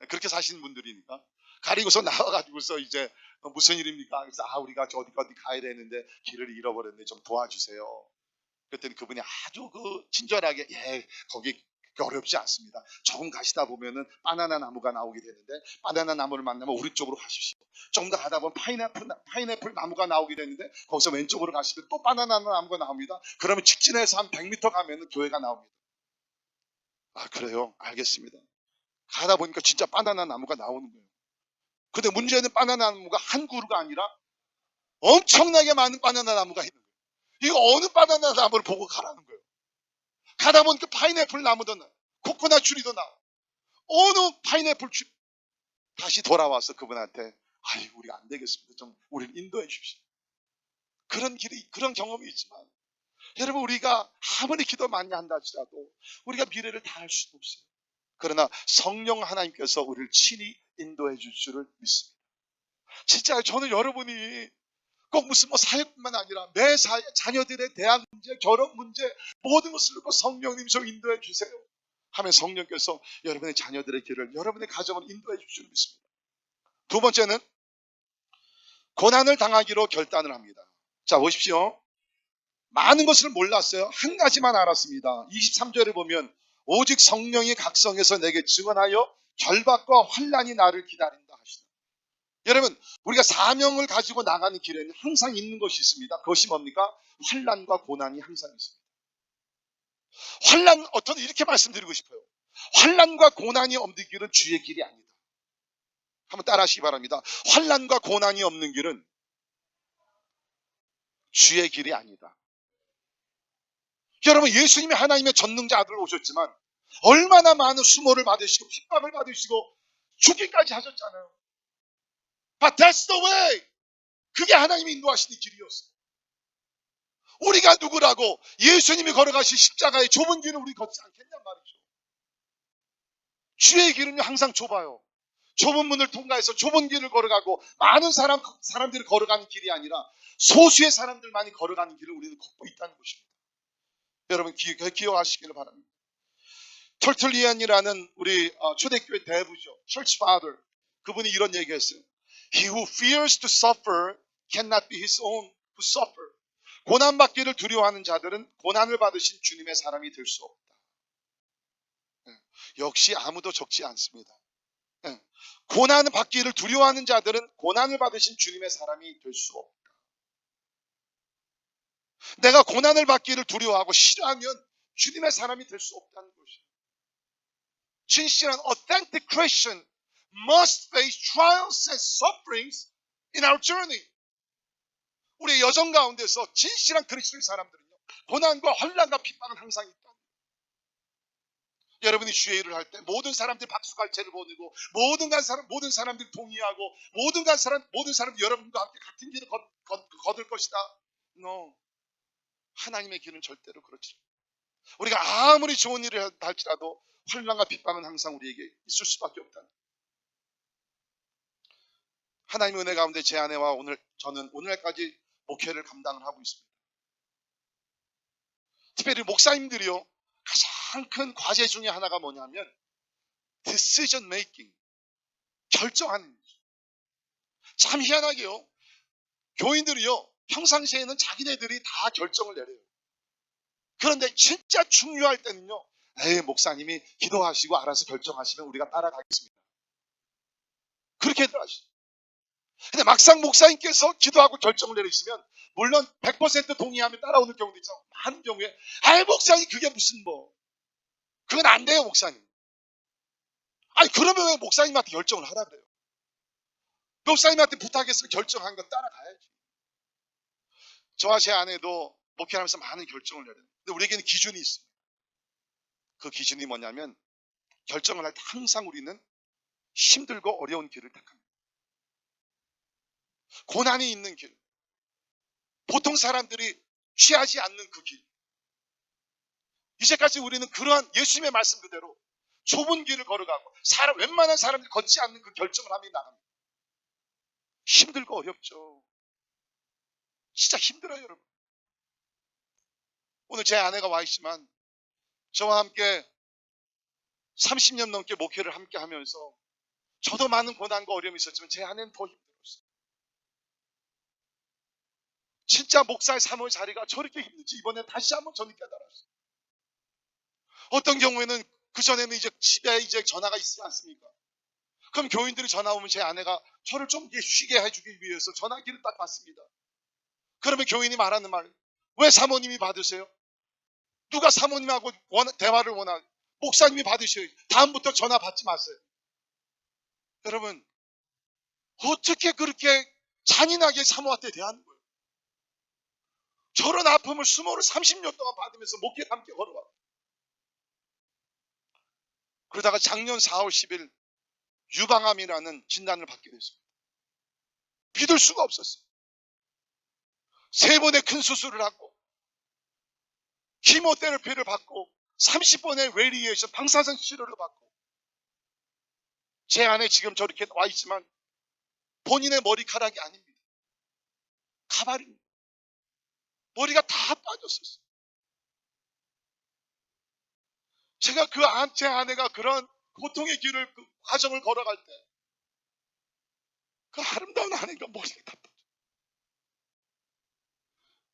그렇게 사시는 분들이니까 가리고서 나와가지고서 이제 무슨 일입니까? 그래서 우리가 저 어디 가야 되는데 길을 잃어버렸는데 좀 도와주세요. 그랬더니 그분이 아주 그 친절하게 거기 어렵지 않습니다. 조금 가시다 보면은 바나나 나무가 나오게 되는데 바나나 나무를 만나면 오른쪽으로 가십시오. 조금 더 가다 보면 파인애플 나무가 나오게 되는데 거기서 왼쪽으로 가시면 또 바나나 나무가 나옵니다. 그러면 직진해서 한 100m 가면은 교회가 나옵니다. 그래요? 알겠습니다. 가다 보니까 진짜 바나나 나무가 나오는 거예요. 근데 문제는 바나나 나무가 한 그루가 아니라 엄청나게 많은 바나나 나무가 있는 거예요. 이거 어느 바나나 나무를 보고 가라는 거예요. 가다 보니까 파인애플 나무도 나, 코코넛 추리도 나. 어느 파인애플 추리. 다시 돌아와서 그분한테, 아이, 우리가 안 되겠습니다. 좀 우리를 인도해 주십시오. 그런 경험이 있지만, 여러분, 우리가 아무리 기도 많이 한다 할지라도 우리가 미래를 다 알 수는 없어요. 그러나 성령 하나님께서 우리를 친히 인도해 줄 줄을 믿습니다. 진짜 저는 여러분이 꼭 무슨 사회뿐만 아니라 내 사회, 자녀들의 대학 문제, 결혼 문제, 모든 것을 놓고 성령님 좀 인도해 주세요 하면 성령께서 여러분의 자녀들의 길을, 여러분의 가정을 인도해 줄 줄 믿습니다. 두 번째는 고난을 당하기로 결단을 합니다. 자, 보십시오. 많은 것을 몰랐어요. 한 가지만 알았습니다. 23절에 보면 오직 성령이 각성해서 내게 증언하여 결박과 환난이 나를 기다린다 하시다. 여러분, 우리가 사명을 가지고 나가는 길에는 항상 있는 것이 있습니다. 그것이 뭡니까? 환난과 고난이 항상 있습니다. 환난, 어떤 이렇게 말씀드리고 싶어요. 환난과 고난이 없는 길은 주의 길이 아니다. 한번 따라 하시기 바랍니다. 환난과 고난이 없는 길은 주의 길이 아니다. 여러분, 예수님이 하나님의 전능자 아들로 오셨지만 얼마나 많은 수모를 받으시고 핍박을 받으시고 죽기까지 하셨잖아요. But that's the way. 그게 하나님이 인도하시는 길이었어요. 우리가 누구라고 예수님이 걸어가신 십자가의 좁은 길을 우리 걷지 않겠냔 말이죠. 주의 길은 항상 좁아요. 좁은 문을 통과해서 좁은 길을 걸어가고 많은 사람들이 걸어가는 길이 아니라 소수의 사람들만이 걸어가는 길을 우리는 걷고 있다는 것입니다. 여러분, 기억하시기를 바랍니다. 털툴리안이라는 우리 초대교회 대부죠. Church Father. 그분이 이런 얘기했어요. He who fears to suffer cannot be his own who suffer. 고난받기를 두려워하는 자들은 고난을 받으신 주님의 사람이 될 수 없다. 역시 아무도 적지 않습니다. 고난을 받기를 두려워하는 자들은 고난을 받으신 주님의 사람이 될 수 없다. 내가 고난을 받기를 두려워하고 싫어하면 주님의 사람이 될 수 없다는 것이에요. 진실한 authentic Christian must face trials and sufferings in our journey. 우리의 여정 가운데서 진실한 그리스도의 사람들은요, 고난과 환난과 핍박은 항상 있다. 여러분이 주의 일을 할 때 모든 사람들이 박수갈채를 보내고 모든 사람들이 동의하고 모든 사람들이 여러분과 함께 같은 길을 거둘 것이다. No. 하나님의 길은 절대로 그렇지 않아요. 우리가 아무리 좋은 일을 할지라도 환난과 핍박은 항상 우리에게 있을 수밖에 없다. 하나님의 은혜 가운데 제 아내와 저는 오늘까지 목회를 감당을 하고 있습니다. 특별히 목사님들이요, 가장 큰 과제 중에 하나가 뭐냐면 decision making, 결정하는 거죠. 참 희한하게요, 교인들이요 평상시에는 자기네들이 다 결정을 내려요. 그런데 진짜 중요할 때는요, 에이, 목사님이 기도하시고 알아서 결정하시면 우리가 따라가겠습니다. 그렇게들 하시죠. 근데 막상 목사님께서 기도하고 결정을 내리시면 물론 100% 동의하면 따라오는 경우도 있죠. 많은 경우에 아이, 목사님 그게 무슨 그건 안 돼요, 목사님. 아니, 그러면 왜 목사님한테 결정을 하라 그래요? 목사님한테 부탁했으면 결정한 건 따라가야지. 저와 제 아내도 목회하면서 많은 결정을 내려요. 근데 우리에게는 기준이 있습니다. 그 기준이 뭐냐면 결정을 할 때 항상 우리는 힘들고 어려운 길을 택합니다. 고난이 있는 길, 보통 사람들이 취하지 않는 그 길. 이제까지 우리는 그러한 예수님의 말씀 그대로 좁은 길을 걸어가고 웬만한 사람들이 걷지 않는 그 결정을 하며 나갑니다. 힘들고 어렵죠. 진짜 힘들어요, 여러분. 오늘 제 아내가 와 있지만 저와 함께 30년 넘게 목회를 함께 하면서 저도 많은 고난과 어려움이 있었지만 제 아내는 더 힘들었어요. 진짜 목사의 사모의 자리가 저렇게 힘든지 이번에 다시 한번 저는 깨달았어요. 어떤 경우에는 그전에는 집에 전화가 있지 않습니까? 그럼 교인들이 전화 오면 제 아내가 저를 좀 쉬게 해주기 위해서 전화기를 딱 받습니다. 그러면 교인이 말하는 말, 왜 사모님이 받으세요? 누가 사모님하고 대화를 원하는, 목사님이 받으셔요. 다음부터 전화 받지 마세요. 여러분, 어떻게 그렇게 잔인하게 사모한테 대하는 거예요? 저런 아픔을 수모를 30년 동안 받으면서 목에 함께 걸어와. 그러다가 작년 4월 10일 유방암이라는 진단을 받게 됐습니다. 믿을 수가 없었어요. 3번의 큰 수술을 하고 키모테라피를 받고 30번의 레디에이션 방사선 치료를 받고, 제 안에 지금 저렇게 와 있지만 본인의 머리카락이 아닙니다. 가발입니다. 머리가 다 빠졌었어요. 제가 제 아내가 그런 고통의 길을, 그 과정을 걸어갈 때 그 아름다운 아내가 머리가 다 빠져.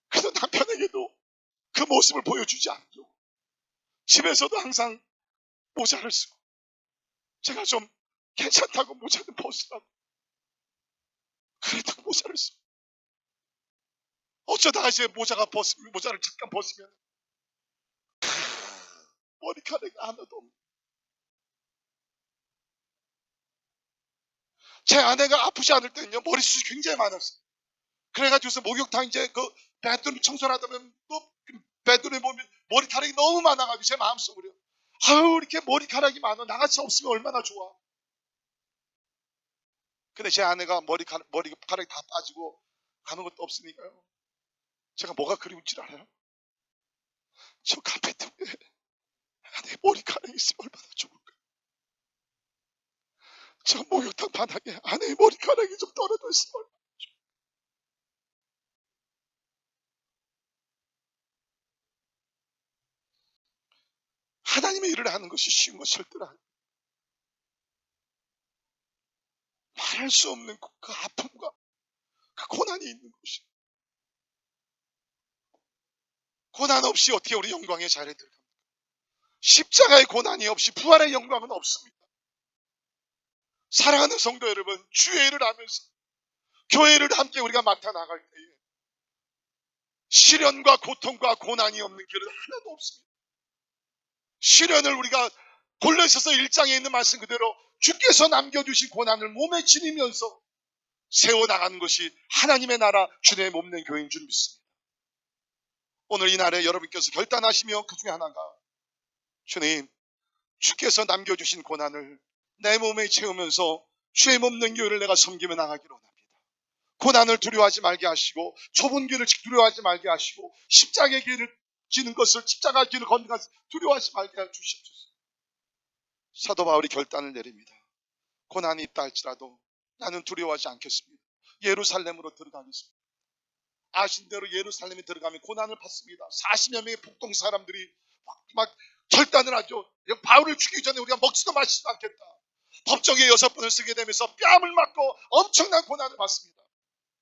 그래서 남편에게도 그 모습을 보여주지 않고 집에서도 항상 모자를 쓰고, 제가 좀 괜찮다고 모자를 벗으라고 그래도 모자를 쓰고, 어쩌다가 이제 모자를 잠깐 벗으면 머리카락이 하나도 없는. 제 아내가 아프지 않을 때는요 머리숱이 굉장히 많았어요. 그래가지고서 목욕탕 이제 그 베드룸 청소를 하다 보면 또 베드룸에 보면 머리카락이 너무 많아가지고 제 마음속으로, 아유 이렇게 머리카락이 많아, 나같이 없으면 얼마나 좋아. 근데 제 아내가 머리카락이 다 빠지고 가는 것도 없으니까요, 제가 뭐가 그리운 줄 알아요? 저 카페트 위에 아내 머리카락이 있으면 얼마나 좋을까. 저 목욕탕 바닥에 아내의 머리카락이 좀 떨어져 있으면 얼마나 좋을까. 하나님의 일을 하는 것이 쉬운 것 절대로 아니에요. 말할 수 없는 그 아픔과 그 고난이 있는 것이, 고난 없이 어떻게 우리 영광의 자리에 들어갑니까? 십자가의 고난이 없이 부활의 영광은 없습니다. 사랑하는 성도 여러분, 주의 일을 하면서 교회를 함께 우리가 맡아 나갈 때에 시련과 고통과 고난이 없는 길은 하나도 없습니다. 시련을 우리가 골로새서 1장에 있는 말씀 그대로 주께서 남겨주신 고난을 몸에 지니면서 세워나가는 것이 하나님의 나라 주님의 몸된 교회인 줄 믿습니다. 오늘 이 날에 여러분께서 결단하시며 그 중에 하나가, 주님, 주께서 남겨주신 고난을 내 몸에 채우면서 주의 몸된 교회를 내가 섬기며 나가기로 합니다. 고난을 두려워하지 말게 하시고 좁은 길을 두려워하지 말게 하시고 십자가의 길을 지는 것을, 십자가 길을 걷는 것을 두려워하지 말게 해주십시오. 사도 바울이 결단을 내립니다. 고난이 있다 할지라도 나는 두려워하지 않겠습니다. 예루살렘으로 들어가겠습니다. 아신 대로 예루살렘에 들어가면 고난을 받습니다. 40여 명의 북동 사람들이 막 결단을 하죠. 바울을 죽이기 전에 우리가 먹지도 마시지도 않겠다. 법정에 6번을 쓰게 되면서 뺨을 맞고 엄청난 고난을 받습니다.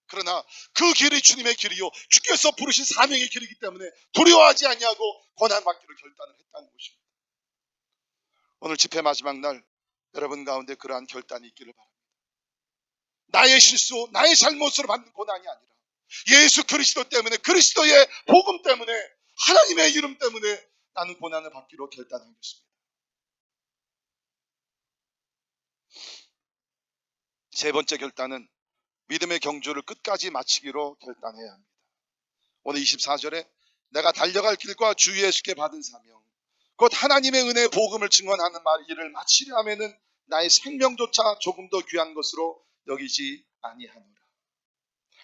그러나 그 길이 주님의 길이요 주께서 부르신 사명의 길이기 때문에 두려워하지 아니하고 고난받기를 결단을 했다는 것입니다. 오늘 집회 마지막 날 여러분 가운데 그러한 결단이 있기를 바랍니다. 나의 실수, 나의 잘못으로 받는 고난이 아니라 예수 그리스도 때문에, 그리스도의 복음 때문에, 하나님의 이름 때문에 나는 고난을 받기로 결단하겠습니다. 세 번째 결단은 믿음의 경주를 끝까지 마치기로 결단해야 합니다. 오늘 24절에 내가 달려갈 길과 주 예수께 받은 사명, 곧 하나님의 은혜의 복음을 증언하는 일을 마치려 하면은 나의 생명조차 조금 더 귀한 것으로 여기지 아니하노라.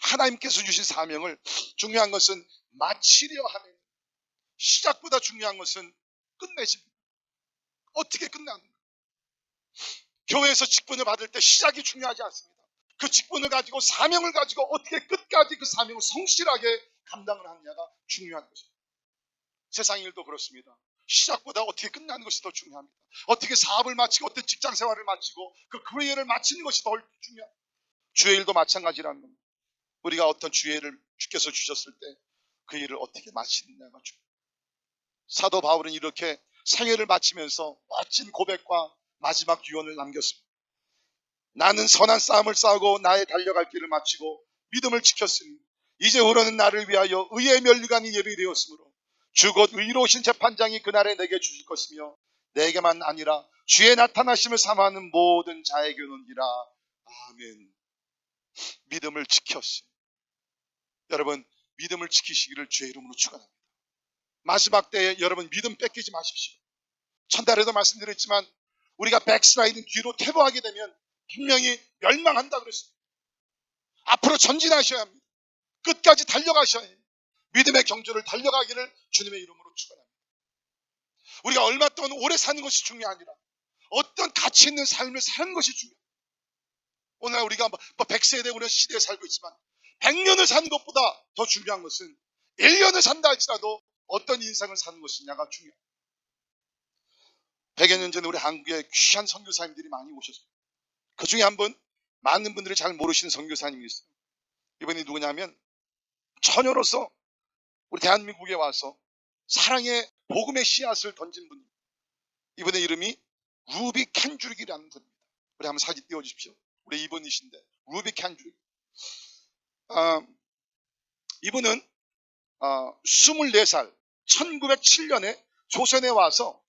하나님께서 주신 사명을, 중요한 것은 마치려 하는, 시작보다 중요한 것은 끝내십니다. 어떻게 끝나는가? 교회에서 직분을 받을 때 시작이 중요하지 않습니다. 그 직분을 가지고, 사명을 가지고 어떻게 끝까지 그 사명을 성실하게 감당을 하느냐가 중요한 것입니다. 세상 일도 그렇습니다. 시작보다 어떻게 끝나는 것이 더 중요합니다. 어떻게 사업을 마치고 어떤 직장 생활을 마치고 그 교회를 마치는 것이 더 중요합니다. 주의 일도 마찬가지라는 겁니다. 우리가 어떤 주의 일을 주께서 주셨을 때 그 일을 어떻게 마치느냐가 중요합니다. 사도 바울은 이렇게 생애를 마치면서 멋진 고백과 마지막 유언을 남겼습니다. 나는 선한 싸움을 싸우고 나의 달려갈 길을 마치고 믿음을 지켰으니 이제후로는 나를 위하여 의의 면류관이 예비되었으므로 주 곧 의로우신 재판장이 그날에 내게 주실 것이며 내게만 아니라 주의 나타나심을 사모하는 모든 자에게는이라. 아멘. 믿음을 지켰습니다. 여러분, 믿음을 지키시기를 주의 이름으로 축원합니다. 마지막 때에 여러분 믿음 뺏기지 마십시오. 전달에도 말씀드렸지만 우리가 백스라이딩 뒤로 퇴보하게 되면 분명히 멸망한다 그랬습니다. 앞으로 전진하셔야 합니다. 끝까지 달려가셔야 해요. 믿음의 경주를 달려가기를 주님의 이름으로 축원합니다. 우리가 얼마 동안 오래 사는 것이 중요한 게 아니라 어떤 가치 있는 삶을 사는 것이 중요해요. 오늘날 우리가 100세대 우리 시대에 살고 있지만 100년을 사는 것보다 더 중요한 것은 1년을 산다 할지라도 어떤 인생을 사는 것이냐가 중요해요. 100여 년 전에 우리 한국에 귀한 선교사님들이 많이 오셨어요. 그 중에 한 분, 많은 분들이 잘 모르시는 선교사님이 있어요. 이분이 누구냐면 처녀로서 우리 대한민국에 와서 사랑의 복음의 씨앗을 던진 분입니다. 이분의 이름이 루비 캔주릭이라는 분입니다. 우리 한번 사진 띄워주십시오. 우리 이분이신데 루비 캔주릭. 이분은 24살 1907년에 조선에 와서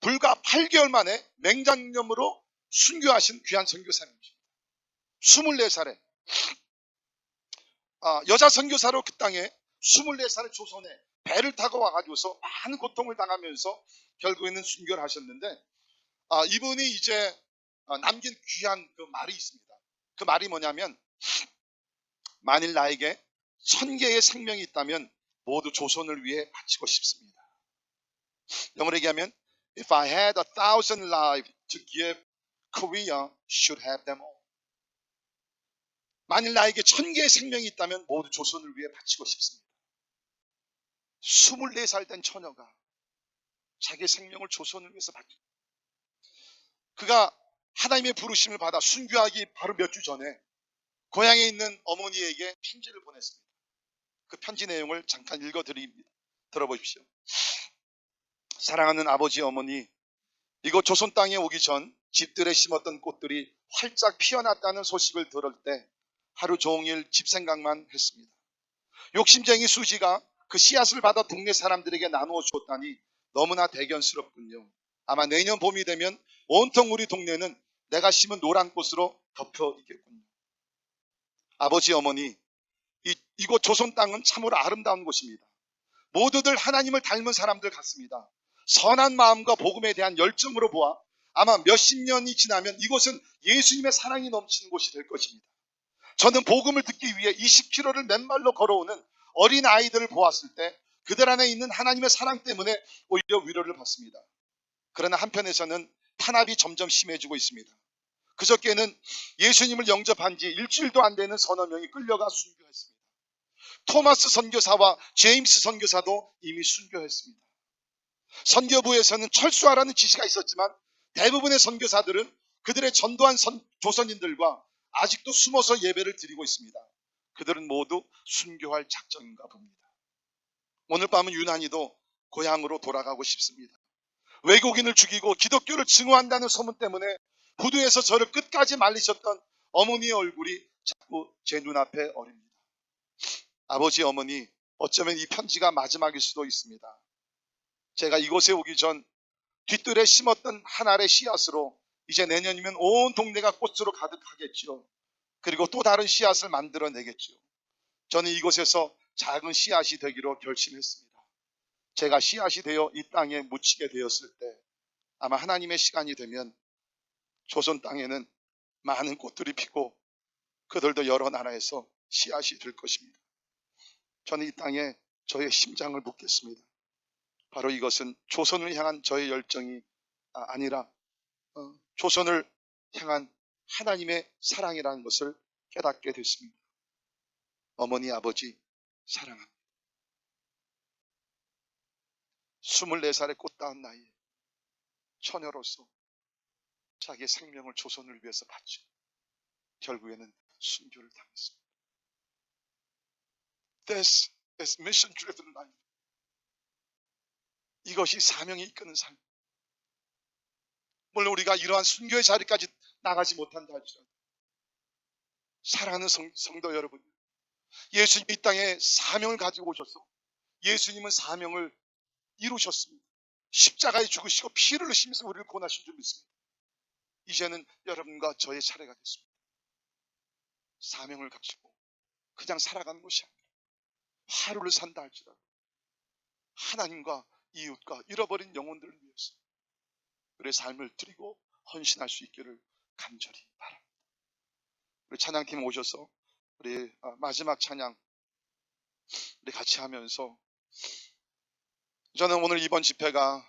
불과 8개월 만에 맹장염으로 순교하신 귀한 선교사님이십니다. 24살에 여자 선교사로 그 땅에 24살의 조선에 배를 타고 와가지고서 많은 고통을 당하면서 결국에는 순교를 하셨는데 이분이 이제 남긴 귀한 그 말이 있습니다. 그 말이 뭐냐면 만일 나에게 1000개의 생명이 있다면 모두 조선을 위해 바치고 싶습니다. 영어로 얘기하면 If I had 1,000 lives to give, Korea should have them all. 만일 나에게 1000개의 생명이 있다면 모두 조선을 위해 바치고 싶습니다. 24살 된 처녀가 자기의 생명을 조선을 위해서 바쳤습니다. 그가 하나님의 부르심을 받아 순교하기 바로 몇 주 전에 고향에 있는 어머니에게 편지를 보냈습니다. 그 편지 내용을 잠깐 읽어드립니다. 들어보십시오. 사랑하는 아버지 어머니, 이곳 조선 땅에 오기 전 집들에 심었던 꽃들이 활짝 피어났다는 소식을 들을 때 하루 종일 집 생각만 했습니다. 욕심쟁이 수지가 그 씨앗을 받아 동네 사람들에게 나누어 주었다니 너무나 대견스럽군요. 아마 내년 봄이 되면 온통 우리 동네는 내가 심은 노란 꽃으로 덮여 있겠군요. 아버지 어머니, 이곳 조선 땅은 참으로 아름다운 곳입니다. 모두들 하나님을 닮은 사람들 같습니다. 선한 마음과 복음에 대한 열정으로 보아 아마 몇십 년이 지나면 이곳은 예수님의 사랑이 넘치는 곳이 될 것입니다. 저는 복음을 듣기 위해 20km를 맨발로 걸어오는 어린 아이들을 보았을 때 그들 안에 있는 하나님의 사랑 때문에 오히려 위로를 받습니다. 그러나 한편에서는 탄압이 점점 심해지고 있습니다. 그저께는 예수님을 영접한 지 일주일도 안 되는 서너 명이 끌려가 순교했습니다. 토마스 선교사와 제임스 선교사도 이미 순교했습니다. 선교부에서는 철수하라는 지시가 있었지만 대부분의 선교사들은 그들의 전도한 조선인들과 아직도 숨어서 예배를 드리고 있습니다. 그들은 모두 순교할 작정인가 봅니다. 오늘 밤은 유난히도 고향으로 돌아가고 싶습니다. 외국인을 죽이고 기독교를 증오한다는 소문 때문에 부두에서 저를 끝까지 말리셨던 어머니의 얼굴이 자꾸 제 눈앞에 어립니다. 아버지 어머니, 어쩌면 이 편지가 마지막일 수도 있습니다. 제가 이곳에 오기 전 뒷뜰에 심었던 한 알의 씨앗으로 이제 내년이면 온 동네가 꽃으로 가득하겠지요. 그리고 또 다른 씨앗을 만들어내겠지요. 저는 이곳에서 작은 씨앗이 되기로 결심했습니다. 제가 씨앗이 되어 이 땅에 묻히게 되었을 때 아마 하나님의 시간이 되면 조선 땅에는 많은 꽃들이 피고 그들도 여러 나라에서 씨앗이 될 것입니다. 저는 이 땅에 저의 심장을 묻겠습니다. 바로 이것은 조선을 향한 저의 열정이 아니라 조선을 향한 하나님의 사랑이라는 것을 깨닫게 됐습니다. 어머니, 아버지 사랑합니다. 24살의 꽃다운 나이에 처녀로서 자기의 생명을 조선을 위해서 바쳐 결국에는 순교를 당했습니다. This is mission driven life. 이것이 사명이 이끄는 삶. 물론 우리가 이러한 순교의 자리까지 나가지 못한다 할지라도 사랑하는 성도 여러분, 예수님이 이 땅에 사명을 가지고 오셔서 예수님은 사명을 이루셨습니다. 십자가에 죽으시고 피를 흘리시면서 우리를 구원하신 줄 믿습니다. 이제는 여러분과 저의 차례가 됐습니다. 사명을 가지고 그냥 살아가는 것이 아니라 하루를 산다 할지라도 하나님과 이웃과 잃어버린 영혼들을 위해서 우리의 삶을 드리고 헌신할 수 있기를 간절히 바랍니다. 우리 찬양팀 오셔서 우리 마지막 찬양 우리 같이 하면서, 저는 오늘 이번 집회가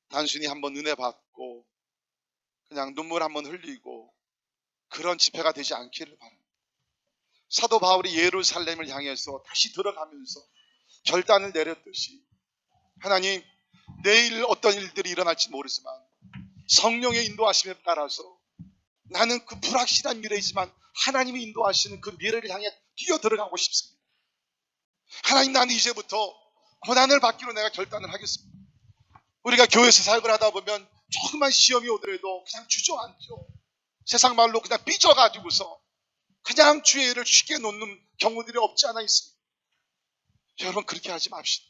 단순히 한번 은혜 받고 그냥 눈물 한번 흘리고 그런 집회가 되지 않기를 바랍니다. 사도 바울이 예루살렘을 향해서 다시 들어가면서 결단을 내렸듯이, 하나님, 내일 어떤 일들이 일어날지 모르지만 성령의 인도하심에 따라서 나는 그 불확실한 미래이지만 하나님이 인도하시는 그 미래를 향해 뛰어들어가고 싶습니다. 하나님, 나는 이제부터 고난을 받기로 내가 결단을 하겠습니다. 우리가 교회에서 사역을 하다 보면 조그만 시험이 오더라도 그냥 주저앉죠. 세상 말로 그냥 삐져가지고서 그냥 주의 일을 쉽게 놓는 경우들이 없지 않아 있습니다. 여러분, 그렇게 하지 맙시다.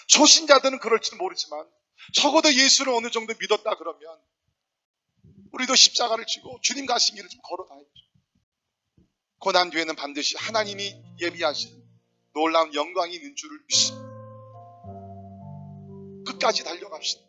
초신자들은 그럴지는 모르지만 적어도 예수를 어느 정도 믿었다 그러면 우리도 십자가를 지고 주님 가신 길을 좀 걸어가야죠. 고난 뒤에는 반드시 하나님이 예비하신 놀라운 영광이 있는 줄을 믿습니다. 끝까지 달려갑시다.